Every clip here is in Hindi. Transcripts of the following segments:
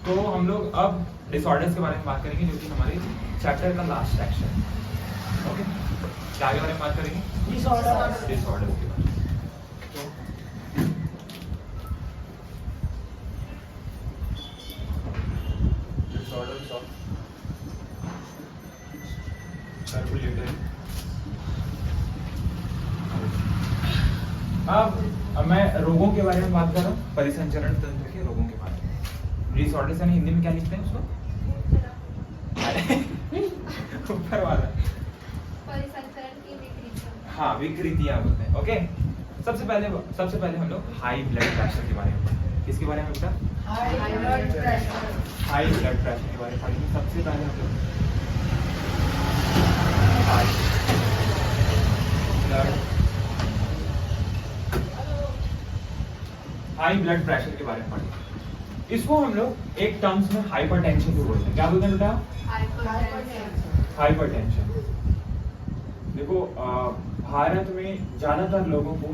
तो हम लोग अब डिसऑर्डर्स के बारे में बात करेंगे, जो कि हमारे चैप्टर का लास्ट सेक्शन है। ओके, क्या के बारे में बात करेंगे? डिसऑर्डर्स के बारे में। Disorders of circulatory. अब मैं रोगों के बारे में बात कर रहा हूँ, परिसंचरण तंत्र के रोगों के बारे में। डिसऑर्डर्स यानी हिंदी में क्या लिखते हैं उसको? ऊपर वाला परिसंचरण की विकृतियां। हाँ, विकृतियां बोलते हैं। ओके, सबसे पहले हम लोग हाई ब्लड प्रेशर के बारे में पढ़ेंगे। किसके बारे में बेटा? High blood pressure. High blood pressure के बारे में पढ़ेंगे। सबसे पहले हम लोग हाई ब्लड प्रेशर के बारे में पढ़ेंगे। इसको हम लोग एक टर्म्स में हाइपरटेंशन भी बोलते हैं। क्या बोलते हैं बेटा? हाइपरटेंशन। देखो, भारत में ज्यादातर लोगों को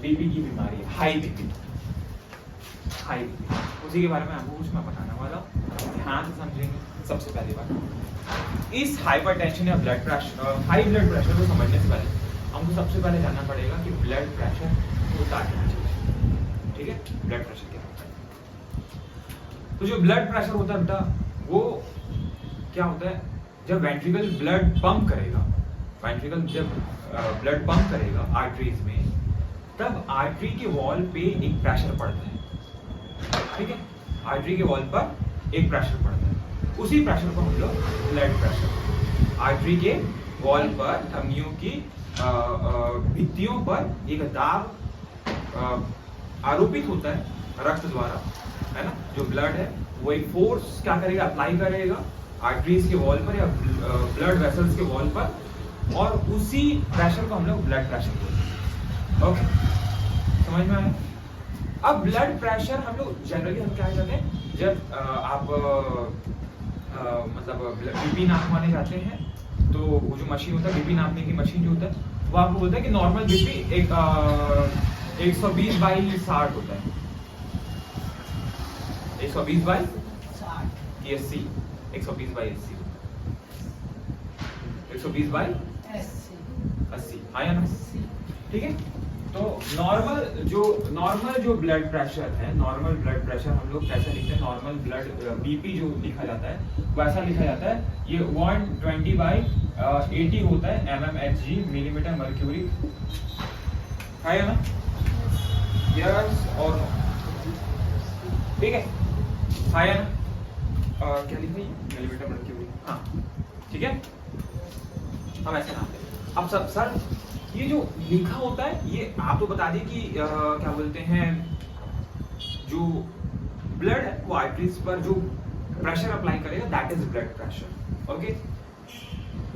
बीपी की बीमारी है, हाई बीपी। उसी के बारे में आपको कुछ मैं बताने वाला हूं, ध्यान से समझेंगे। सबसे पहली बात, इस हाइपरटेंशन या blood pressure, high blood pressure को समझने से पहले हमको सबसे पहले जानना पड़ेगा कि ब्लड प्रेशर होता क्या है। ठीक है, ब्लड प्रेशर क्या होता है? तो जो ब्लड प्रेशर होता है बेटा, वो क्या होता है? जब वेंट्रिकल ब्लड पंप करेगा, वेंट्रिकल जब ब्लड पंप करेगा आर्टरीज में, तब आर्टरी के वॉल पे एक प्रेशर पड़ता है। ठीक है, आर्टरी के वॉल पर एक प्रेशर पड़ता है, उसी प्रेशर को हम लोग ब्लड प्रेशर। आर्टरी के वॉल पर, धमनियों की भित्तियों पर एक दाब आरोपित होता है रक्त द्वारा, है ना? जो ब्लड है वो एक फोर्स क्या करेगा? अप्लाई करेगा आर्टरीज के वॉल पर या ब्लड वेसल्स के वॉल पर, और उसी प्रेशर को हम लोग ब्लड प्रेशर बोलते हैं। ओके, समझ में आया? अब ब्लड प्रेशर हम लोग जनरली हम क्या करते हैं, जब आप मतलब बीपी नापने जाते हैं, तो वो जो मशीन होता है, बीपी नापने की मशीन जो होता है, वो आपको बोलता है कि नॉर्मल बीपी एक 120/60 होता है। 120/80, 120/80, 120/80, हाँ या ना? ठीक है, तो नॉर्मल जो ब्लड प्रेशर है, नॉर्मल ब्लड प्रेशर हम लोग कैसे लिखते हैं? नॉर्मल ब्लड बीपी जो लिखा जाता है वैसा लिखा जाता है। ये 120/80 होता है mmHg, मिलीमीटर मर्क्यूरी, है या ना? यस और नो? ठीक है, है या ना? क्या लिखा है? Millimetre mercury. हाँ, ठीक है, हम ऐसे नाम लें। अब सब सर, ये जो लिखा होता है, ये आप तो बता दिए कि क्या बोलते हैं, जो ब्लड है वो आर्टरीज पर जो प्रेशर अप्लाई करेगा, that is blood pressure. Okay,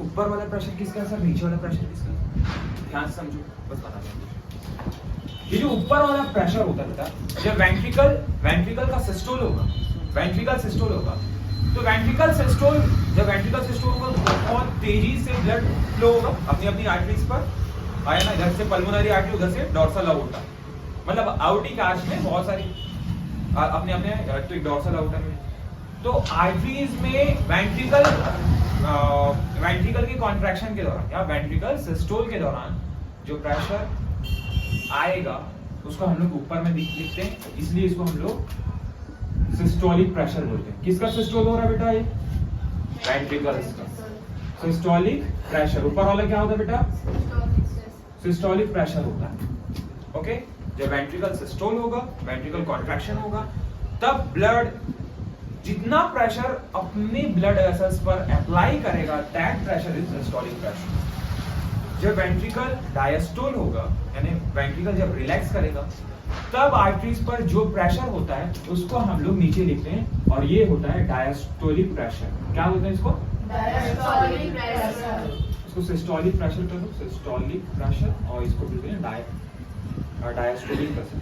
ऊपर वाला प्रेशर किसका है सर? नीचे वाला प्रेशर किसका है? ध्यान से समझो, बस बता दें। ये जो ऊपर वाला प्रेशर होता है बेटा, जब वेंट्रिकल का सिस्टोल होगा, तो वेंट्रिकल सिस्टोल होगा तो बहुत तेजी से ब्लड फ्लो होगा अपनी आर्टरीज पर, आया ना? इधर से पल्मोनरी आर्टरी, उधर से डॉर्सल आउटर, मतलब आउटिक आर्च में बहुत सारी अपने तो एक डॉर्सल आउटर में। तो आर्टरीज में वेंट्रिकल के कॉन्ट्रैक्शन के दौरान या वेंट्रिकल सिस्टोल के दौरान जो प्रेशर आएगा उसको हम लोग ऊपर में लिखते हैं, इसलिए इसको हम लोग सिस्टोलिक प्रेशर बोलते हैं। किसका सिस्टोल हो रहा है बेटा? ये वेंट्रिकल का सिस्टोलिक प्रेशर। ऊपर वाला क्या होता है बेटा? सिस्टोलिक प्रेशर होता है। ओके, जब वेंट्रिकल सिस्टोल होगा, वेंट्रिकल कॉन्ट्रैक्शन होगा, तब ब्लड जितना प्रेशर अपने ब्लड वेसल्स पर अप्लाई करेगा, that pressure is systolic pressure. जब वेंट्रिकल डायस्टोल होगा, यानी वेंट्रिकल जब रिलैक्स करेगा, तब आर्टरीज पर जो प्रेशर होता है उसको हम लोग नीचे लिखते हैं, और ये होता है डायस्टोलिक प्रेशर। क्या बोलते हैं इसको? Diastolic pressure. इसको सिस्टोलिक प्रेशर कर दो, सिस्टोलिक प्रेशर, और इसको बोलते हैं डायस्टोलिक प्रेशर।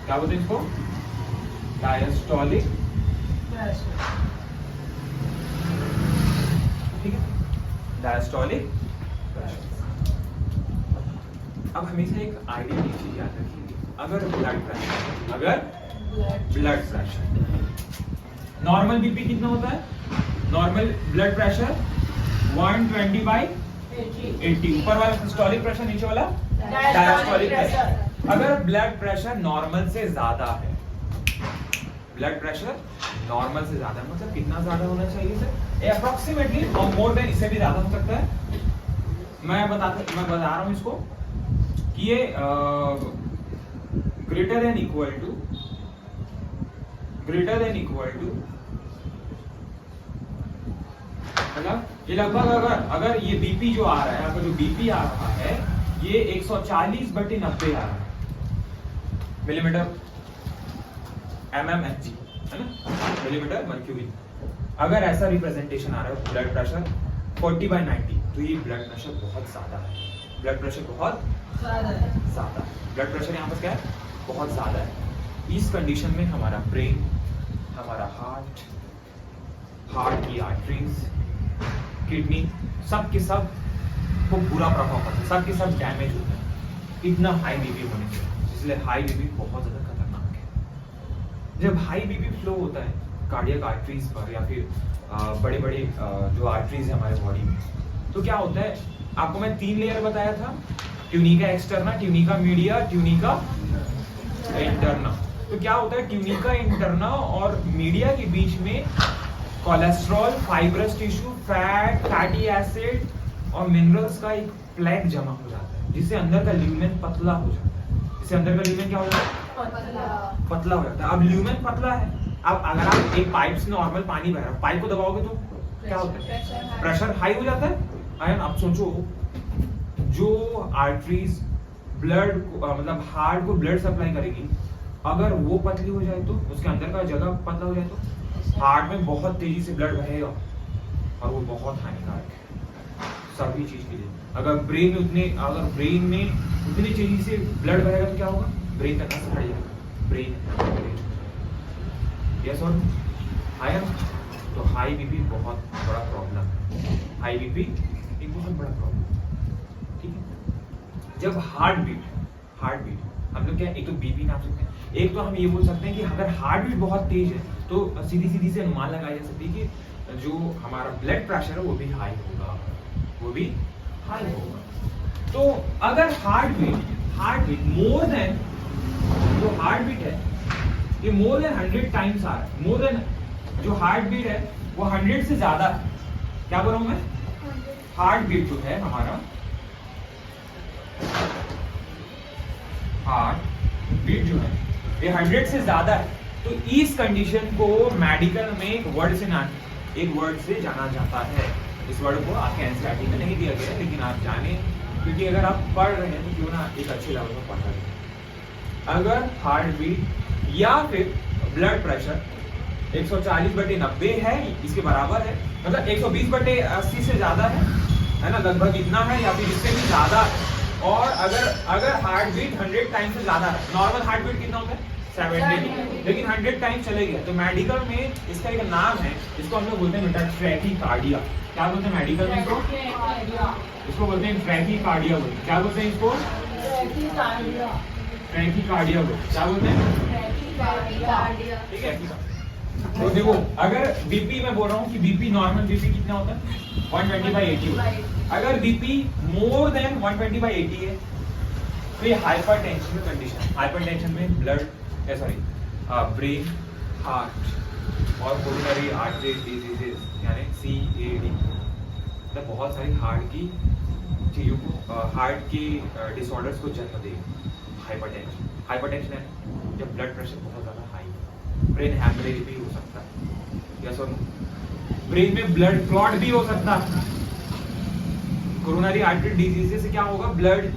क्या बोलते हैं इसको? Diastolic pressure. ठीक है, डायस्टोलिक प्रेशर। अब हमेशा एक आइडिया चीज याद रखिए, अगर ब्लड प्रेशर। नॉर्मल बीपी कितना होता है? Normal blood pressure 120/80। ऊपर वाला सिस्टोलिक प्रेशर, नीचे वाला डायस्टोलिक प्रेशर। अगर ब्लड प्रेशर नॉर्मल से ज्यादा है, ब्लड प्रेशर नॉर्मल से ज्यादा है मतलब कितना ज्यादा होना चाहिए सर? अप्रोक्सीमेटली मोर देन, इससे भी ज्यादा हो सकता है। मैं बता रहा हूं इसको कि ये ग्रेटर देन इक्वल टू मतलब ये लगभग अगर ये बीपी जो आ रहा है, अगर जो बीपी आ रहा है ये 140/90 आ रहा है मिलीमीटर mmHg, है ना, मिलीमीटर मर्क्यूरी। अगर ऐसा रिप्रेजेंटेशन आ रहा है ब्लड प्रेशर 40/90, तो ये ब्लड प्रेशर बहुत ज्यादा है। ब्लड प्रेशर बहुत ज्यादा, ब्लड प्रेशर यहाँ पर क्या है? बहुत ज्यादा है। इस कंडीशन में हमारा ब्रेन, हमारा हार्ट की आर्टरीज, किडनी, सब के सब को बुरा प्रभाव पड़ता है, सब के सब डैमेज होता है इतना हाई बीपी होने से। इसलिए हाई बीपी बहुत ज्यादा खतरनाक है। जब हाई बीपी फ्लो होता है कार्डियक आर्टरीज पर या फिर बड़े बड़े जो आर्टरीज है हमारे बॉडी में, तो क्या होता है? आपको मैं 3 लेयर बताया था, tunica externa, tunica media, tunica interna. तो क्या होता है? ट्यूनिका इंटरना और मीडिया के बीच में cholesterol, fibrous tissue, fatty acid और मिनरल्स का एक प्लेग जमा हो जाता है, जिससे अंदर का ल्यूमेन पतला हो जाता है। इससे अंदर का ल्यूमेन क्या हो जाता है? पतला हो जाता है। अब ल्यूमेन पतला है, अब अगर आप एक पाइप से नॉर्मल पानी बह रहा है, पाइप को दबाओगे तो क्या होता है? प्रेशर हाई हो जाता है। आयन, अब सोचो जो आर्टरीज ब्लड मतलब हार्ट को ब्लड सप्लाई करेगी, अगर वो पतली हो जाए तो, उसके अंदर का जगह पतला हो जाए तो हार्ट में बहुत तेजी से ब्लड बहेगा और वो बहुत हानिकारक है सभी चीज के लिए। अगर ब्रेन में उतनी तेजी से ब्लड बहेगा तो क्या होगा? ब्रेन का नस फट जाएगा, ब्रेन। यस और आयन, तो हाई बीपी बहुत बड़ा प्रॉब्लम है। हाई बीपी एक बहुत बड़ा प्रॉब्लम, ठीक है। जब हार्ट बीट हम लोग क्या, एक तो बीपी नाप सकते हैं, एक तो हम ये बोल सकते हैं कि अगर हार्ट बीट बहुत तेज है तो सीधी से अनुमान लगाया जा सकती है कि जो हमारा ब्लड प्रेशर है वो भी हाई होगा। तो अगर हार्ट बीट मोर देन, जो हार्ट बीट है ये मोर देन 100 टाइम्स आ रहा है, मोर देन जो हार्ट बीट है वो 100 से ज्यादा है। क्या बोल रहा हूं मैं? हार्ट बीट जो है हमारा, हार्ट बीट जो है ये 100 से ज्यादा है, तो इस कंडीशन को मेडिकल में एक वर्ड से जाना जाता है। इस वर्ड को आपके एनसीईआरटी में नहीं दिया गया है, लेकिन आप जाने, क्योंकि अगर आप पढ़ रहे हैं तो क्यों ना एक अच्छे लेवल में पढ़ रहे हैं। अगर हार्ट बीट या फिर ब्लड प्रेशर 140/90 है, इसके बराबर है, मतलब 120/80 से ज्यादा है ना, लगभग इतना है या फिर इससे भी ज्यादा है, और अगर हार्ट बीट 100 टाइम्स से ज्यादा है, नॉर्मल हार्ट बीट कितना होता है? 70, लेकिन 100 टाइम्स चले गया, तो मेडिकल में इसका एक नाम है, इसको हम लोग बोलते हैं बेटा ट्रैकीकार्डिया। क्या बोलते हैं मेडिकल में इसको बोलते हैं ट्रैकीकार्डिया। क्या बोलते हैं इसको? ट्रैकीकार्डिया। क्या बोलते हैं? ठीक है। तो देखो, अगर बीपी मैं बोल रहा हूँ कि बीपी नॉर्मल बीपी कितना होता है? 120/80 होता है। अगर बीपी मोर देन 120/80 है तो ये हाइपरटेंशन कंडीशन। हाइपरटेंशन में ब्रेन, हार्ट और कोरोनरी आर्टरी डिजीजेस यानी CAD, मतलब बहुत सारी हार्ट की चीजों को, हार्ट के डिसऑर्डर्स को जन्म देगी हाइपरटेंशन है जब ब्लड प्रेशर बहुत ज्यादा हाई है। ब्रेन हैमरेज भी हो सकता है, यस और नो। ब्रेन में ब्लड क्लॉट भी हो सकता है। कोरोनरी आर्टरी डिजीज से क्या होगा? ब्लड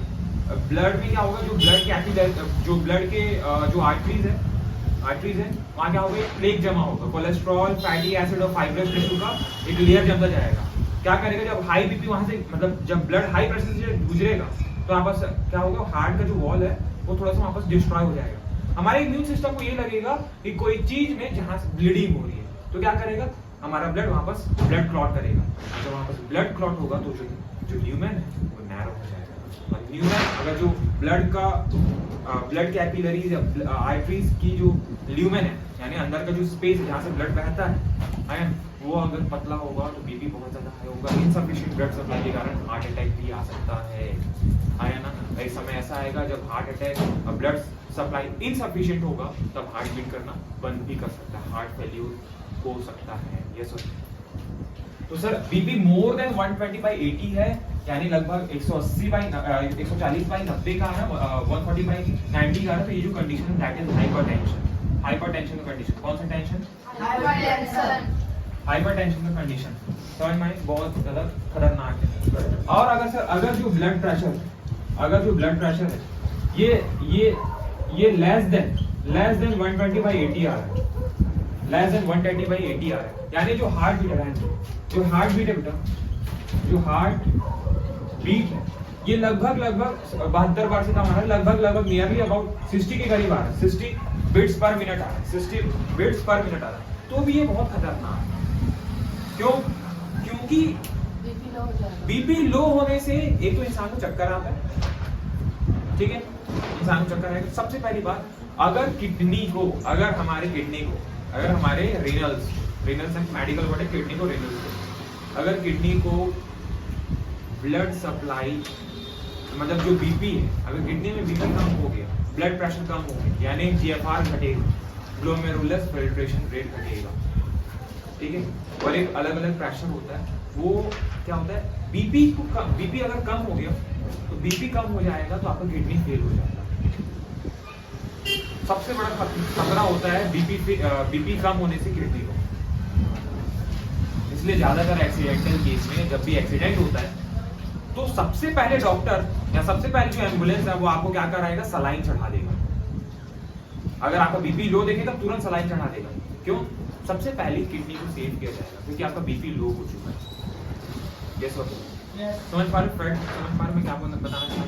में क्या होगा? जो ब्लड कैपिलर, जो ब्लड के जो आर्टरीज है वहाँ क्या होगा? प्लेग जमा होगा, कोलेस्ट्रॉल, फैटी एसिड और फाइब्रस टिश्यू का एक लेयर जमता जाएगा। क्या करेगा? जब हाई बीपी वहां से, मतलब जब ब्लड हाई प्रेशर से गुजरेगा तो वहाँ पर क्या होगा? हार्ट का जो वॉल है वो थोड़ा सा वहाँ पर डिस्ट्रॉय हो जाएगा। हमारे इम्यून सिस्टम को ये लगेगा कि कोई चीज में जहाँ से ब्लीडिंग हो रही है, तो क्या करेगा? हमारा ब्लड वहाँ पर ब्लड क्लॉट करेगा। जब वहाँ पर ब्लड क्लॉट होगा तो जो ल्यूमेन है वो नैरो हो जाएगा, ल्यूमेन अगर जो ब्लड कैपिलरीज या आर्टरीज की जो ल्यूमेन है यानी अंदर का जो स्पेस है जहाँ से ब्लड बहता है वो अगर पतला होगा तो बीपी बहुत ज्यादा हाई होगा। इनसफिशिएंट ब्लड सप्लाई के कारण हार्ट अटैक भी आ सकता है ना। एक समय ऐसा आएगा जब heart attack blood supply insufficient होगा तब हार्ट बीट करना बंद भी कर सकता है, हार्ट फेल्यूर हो सकता है। Yes sir. तो सर बीपी मोर देन 120/80 है यानी लगभग 140/90 का है, 140/90 का है, तो ये जो कंडीशन है दैट इज हाइपरटेंशन। हाइपरटेंशन का कंडीशन कौन सा टेंशन? हाइपरटेंशन। हाइपरटेंशन का कंडीशन समझ में आई, बहुत ज्यादा खतरनाक है। और अगर जो ब्लड प्रेशर है ये लेस देन 120/80 आ रहा है, लेस देन 130/80 आ रहा है, यानी जो हार्ट बीट है बेटा, जो हार्ट बीट है ये लगभग 72 बार से कम आ रहा है, लगभग नियरली अबाउट 60 के करीब आ रहा है, 60 बीट्स पर मिनट आ रहा है, 60 बीट्स पर मिनट आ रहा है, तो भी ये बहुत खतरनाक है। क्यों? क्योंकि बीपी लो होने से एक तो इंसान को चक्कर आता है, ठीक है, इंसान को चक्कर आएगा। सबसे पहली बात, अगर हमारे रेनल्स एंड मेडिकल वर्ड है किडनी को रेनल्स, अगर किडनी को ब्लड सप्लाई मतलब जो बीपी है, अगर किडनी में बीपी कम हो गया, ब्लड प्रेशर कम हो गया यानी जीएफआर घटेगा, ग्लोमेरुलस फिल्ट्रेशन रेट घटेगा, ठीक है, और एक अलग प्रेशर होता है, वो क्या होता है, बीपी अगर कम हो गया तो बीपी कम हो जाएगा तो आपका किडनी फेल हो जाएगा। सबसे बड़ा खतरा होता है बीपी कम होने से किडनी को। इसलिए ज्यादातर एक्सीडेंटल केस में जब भी एक्सीडेंट होता है तो सबसे पहले डॉक्टर या सबसे पहले जो एम्बुलेंस है वो आपको क्या कराएगा, सलाइन चढ़ा देगा। अगर आपका बीपी लो देखेगा तुरंत सलाइन चढ़ा देगा। क्यों? सबसे पहले किडनी को सेव किया जाएगा क्योंकि आपका बीपी लो हो चुका है। यस सर, समझ पा रहे मैं क्या बताना चाह रहा हूँ?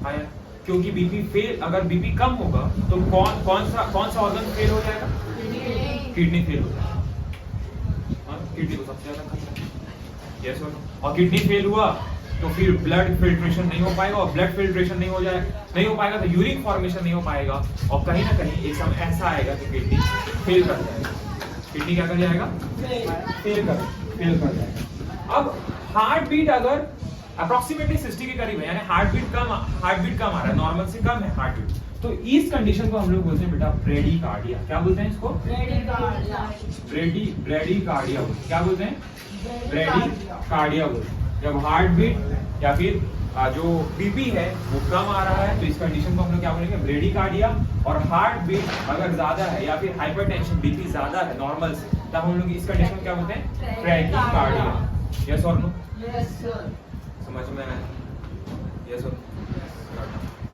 हाँ यार, क्योंकि अगर बीपी कम होगा तो कौन सा ऑर्गन फेल हो जाएगा? किडनी फेल हो जाएगा। किडनी को सबसे ज्यादा खतरा है। यस सर, और किडनी फेल हुआ तो फिर ब्लड फिल्ट्रेशन नहीं हो पाएगा, और ब्लड फिल्ट्रेशन नहीं हो पाएगा तो यूरिन फॉर्मेशन नहीं हो पाएगा, और कहीं ना कहीं एक समय ऐसा आएगा कि किडनी फेल कर जाएगा। किडनी क्या कर जाएगा? फेल कर जाएगा। अब हार्ट बीट अगर अप्रोक्सीमेटली 60 के करीब है यानी हार्ट बीट कम आ रहा है, नॉर्मल से कम है हार्ट बीट, तो इस कंडीशन को हम लोग बोलते हैं बेटा ब्रेडीकार्डिया। क्या बोलते हैं इसको? ब्रेडीकार्डिया। क्या बोलते हैं? ब्रेडीकार्डिया बोलते हैं। जब हार्ट बीट या फिर जो बीपी है वो कम आ रहा है तो इस कंडीशन को हम लोग क्या बोलेंगे? ब्रेडीकार्डिया। और हार्ट बीट अगर ज्यादा है या फिर हाइपरटेंशन बीपी ज्यादा है नॉर्मल से, तब हम लोग इस कंडीशन को क्या बोलते हैं? ब्रेडीकार्डिया। यस और नो? Yes sir.